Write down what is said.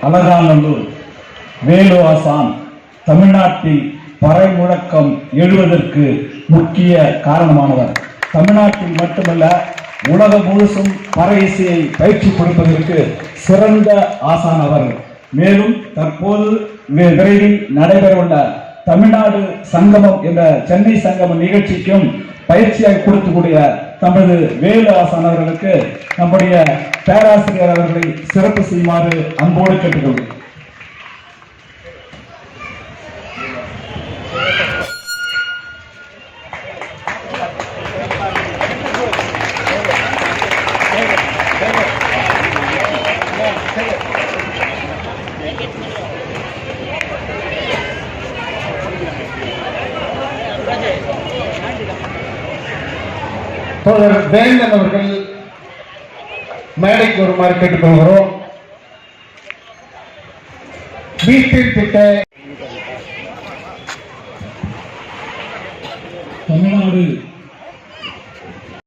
அலங்காநல்லூர் வேலு ஆசான் தமிழ்நாட்டில் பறை முழக்கம் எழுவதற்கு முக்கிய காரணமானவர். தமிழ்நாட்டில் மட்டுமல்ல, உலகம் முழுசும் பறை இசையை பயிற்சி கொடுப்பதற்கு சிறந்த ஆசான் அவர். மேலும் தற்போது விரைவில் நடைபெறவுள்ள தமிழ்நாடு சங்கமம் என்ற சென்னை சங்கமம் நிகழ்ச்சிக்கும் பயிற்சியாக கொடுக்கக்கூடிய நமது வேலு ஆசான் அவர்களுக்கு நம்முடைய பேராசிரியர் அவர்களை சிறப்பு செய்யுமாறு அன்போடு கேட்டுக்கொள்கிறேன். தோழர் வேந்தன் அவர்கள் மேடைக்கு வருமாறு கேட்டுக்கொள்கிறோம். வீட்டில் திட்ட தமிழ்நாடு